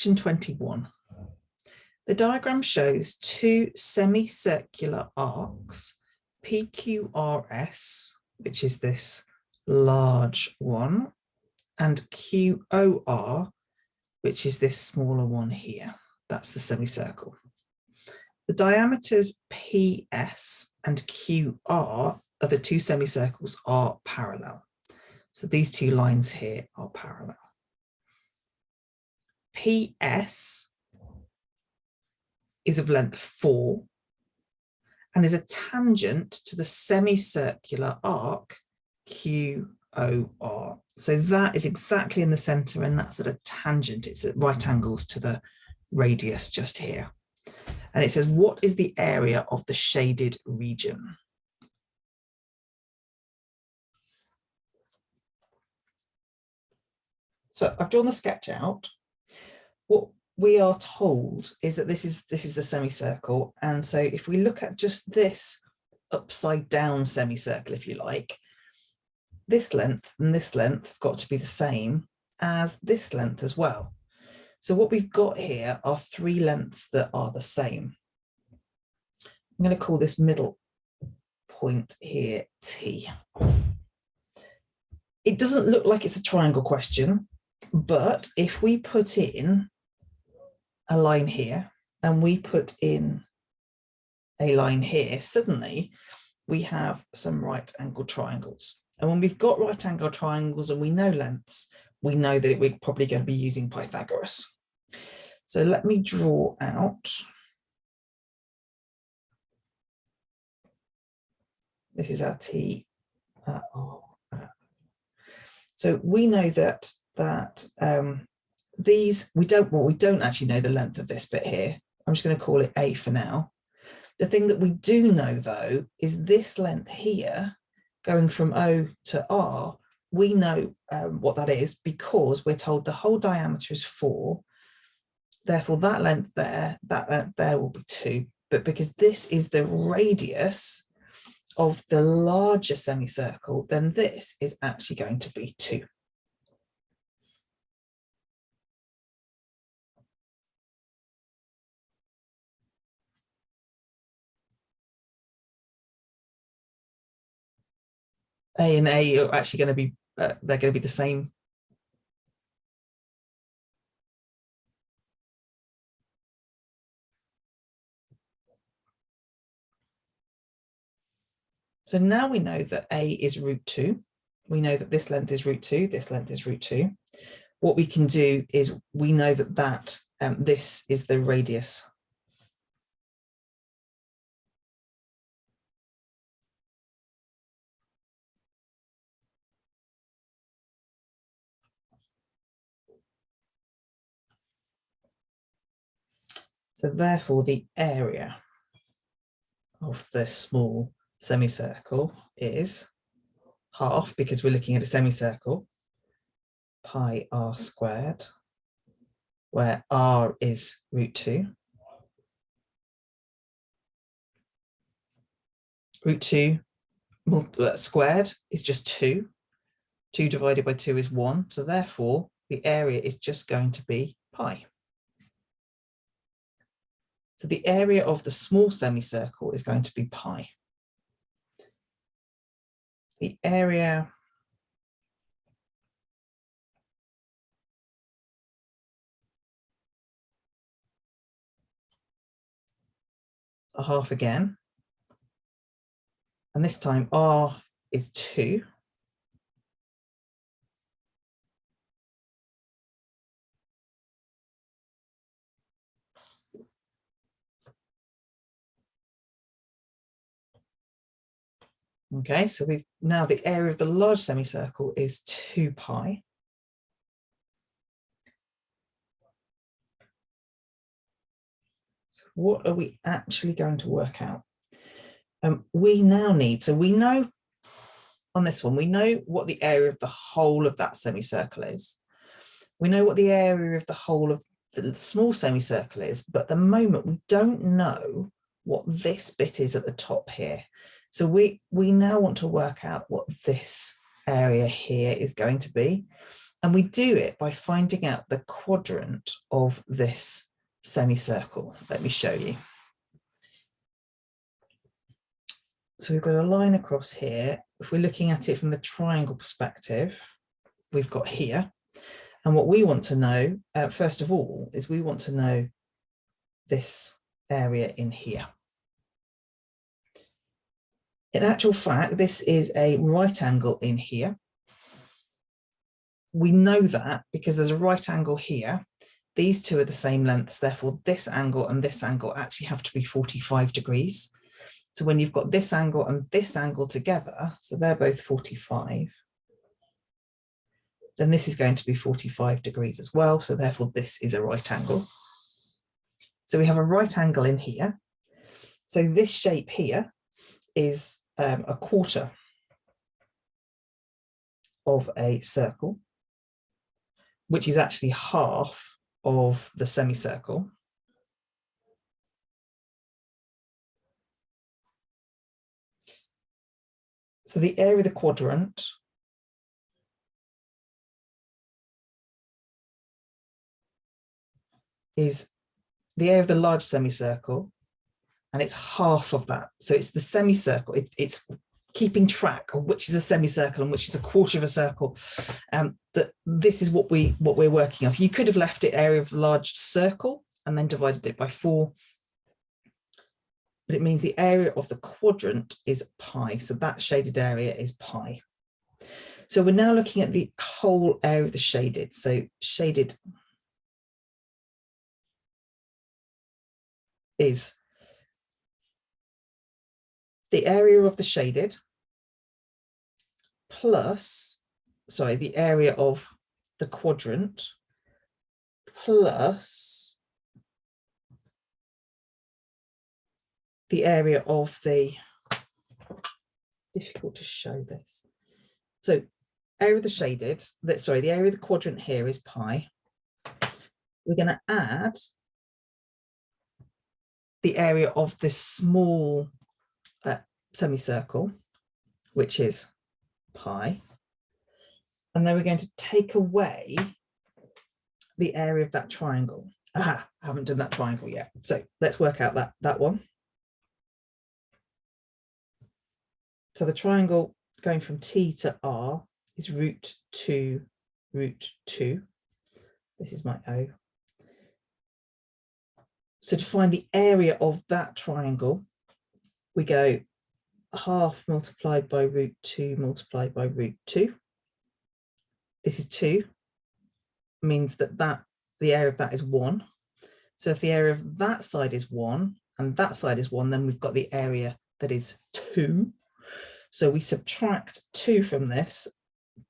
Question 21. The diagram shows two semicircular arcs, PQRS, which is this large one, and QOR, which is this smaller one here. That's the semicircle. The diameters PS and QR of the two semicircles are parallel. So these two lines here are parallel. PS is of length 4 and is a tangent to the semicircular arc QOR. So that is exactly in the center, and that's at a tangent. It's at right angles to the radius just here. And it says, what is the area of the shaded region? So I've drawn the sketch out. What we are told is that this is the semicircle. And so if we look at just this upside down semicircle, if you like, this length and this length have got to be the same as this length as well. So what we've got here are three lengths that are the same. I'm going to call this middle point here T. It doesn't look like it's a triangle question, but if we put in a line here and we put in a line here, suddenly we have some right angled triangles. And when we've got right angled triangles and we know lengths, we know that we're probably going to be using Pythagoras. So let me draw out. This is our T. So we know that these, we don't actually know the length of this bit here. I'm just going to call it A for now. The thing that we do know though is this length here going from O to R. We know what that is because we're told the whole diameter is 4. Therefore that length there will be 2. But because this is the radius of the larger semicircle, then this is actually going to be 2. A and A are actually going to be, they're going to be the same. So now we know that A is root 2. We know that this length is root 2, this length is root 2. What we can do is we know that this is the radius. So therefore the area of the small semicircle is half, because we're looking at a semicircle, pi r squared, where r is root 2. Root 2 squared is just 2. 2 divided by 2 is 1. So therefore the area is just going to be pi. So the area of the small semicircle is going to be pi. The area a half again, and this time r is 2. Okay, so we've now the area of the large semicircle is 2 pi. So what are we actually going to work out? We now need, so we know on this one, we know what the area of the whole of that semicircle is. We know what the area of the whole of the small semicircle is, but at the moment we don't know what this bit is at the top here. So we now want to work out what this area here is going to be. And we do it by finding out the quadrant of this semicircle. Let me show you. So we've got a line across here. If we're looking at it from the triangle perspective, we've got here. And what we want to know, first of all, is we want to know this area in here. In actual fact, this is a right angle in here. We know that because there's a right angle here. These two are the same lengths, therefore this angle and this angle actually have to be 45 degrees. So when you've got this angle and this angle together, so they're both 45, then this is going to be 45 degrees as well. So therefore this is a right angle. So we have a right angle in here. So this shape here is a quarter of a circle, which is actually half of the semicircle. So the area of the quadrant is the area of the large semicircle, and it's half of that. So it's the semicircle, it's keeping track of which is a semicircle and which is a quarter of a circle. That this is what we're working off. You could have left it area of the large circle and then divided it by 4. But it means the area of the quadrant is pi. So that shaded area is pi. So we're now looking at the whole area of the shaded. So shaded is the area of the shaded plus, sorry, the area of the quadrant plus the area of the, difficult to show this. So area of the shaded, the area of the quadrant here is pi. We're going to add the area of this small semicircle, which is pi. And then we're going to take away the area of that triangle. Aha, I haven't done that triangle yet. So let's work out that one. So the triangle going from T to R is root 2, root 2. This is my O. So to find the area of that triangle, we go half multiplied by root 2 multiplied by root 2. This is 2, means that the area of that is 1. So if the area of that side is 1 and that side is 1, then we've got the area that is 2. So we subtract 2 from this,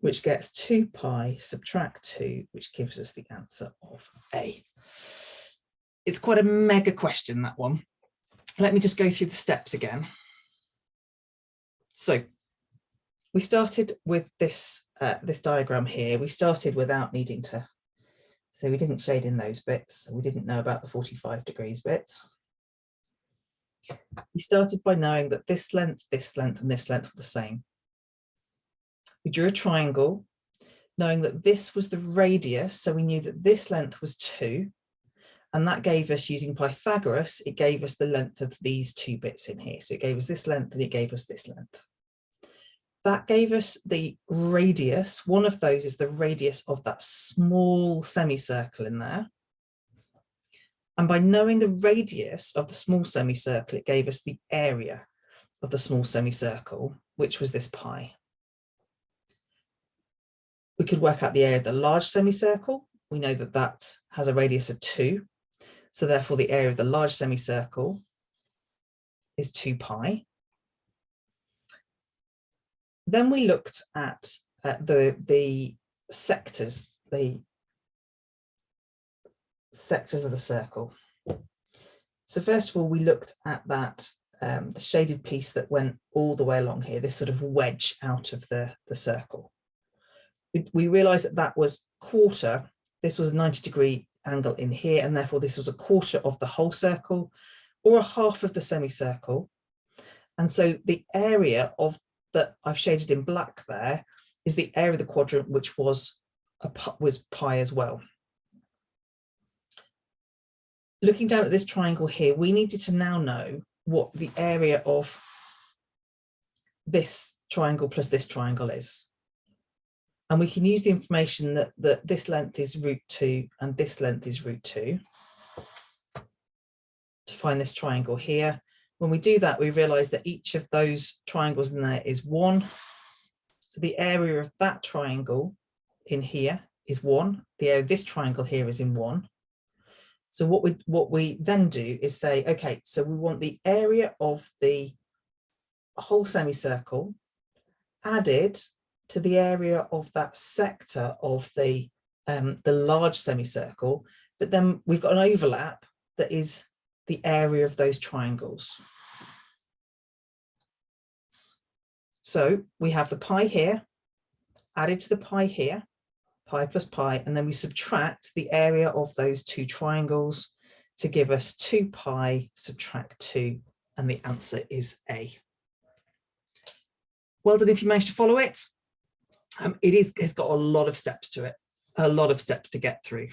which gets 2 pi, subtract 2, which gives us the answer of A. It's quite a mega question, that one. Let me just go through the steps again. So we started with this, this diagram here. We started without needing to, so we didn't shade in those bits. So we didn't know about the 45 degrees bits. We started by knowing that this length, and this length were the same. We drew a triangle, knowing that this was the radius, so we knew that this length was 2, and that gave us, using Pythagoras, it gave us the length of these 2 bits in here. So it gave us this length and it gave us this length. That gave us the radius. One of those is the radius of that small semicircle in there. And by knowing the radius of the small semicircle, it gave us the area of the small semicircle, which was this pi. We could work out the area of the large semicircle. We know that that has a radius of 2. So therefore the area of the large semicircle is 2 pi. Then we looked at the sectors of the circle. So first of all, we looked at that, the shaded piece that went all the way along here, this sort of wedge out of the circle. We realized that that was quarter. This was a 90-degree angle in here, and therefore this was a quarter of the whole circle or a half of the semicircle. And so the area of that I've shaded in black there is the area of the quadrant, which was was pi as well. Looking down at this triangle here, we needed to now know what the area of this triangle plus this triangle is. And we can use the information that this length is √2 and this length is √2 to find this triangle here. When we do that, we realize that each of those triangles in there is 1. So the area of that triangle in here is 1. The area of this triangle here is in 1. So what we then do is say, okay, so we want the area of the whole semicircle added to the area of that sector of the large semicircle, but then we've got an overlap that is the area of those triangles. So we have the pi here added to the pi here, pi plus pi, and then we subtract the area of those two triangles to give us 2 pi subtract 2, and the answer is A. Well done if you managed to follow it. It's got a lot of steps to it, a lot of steps to get through.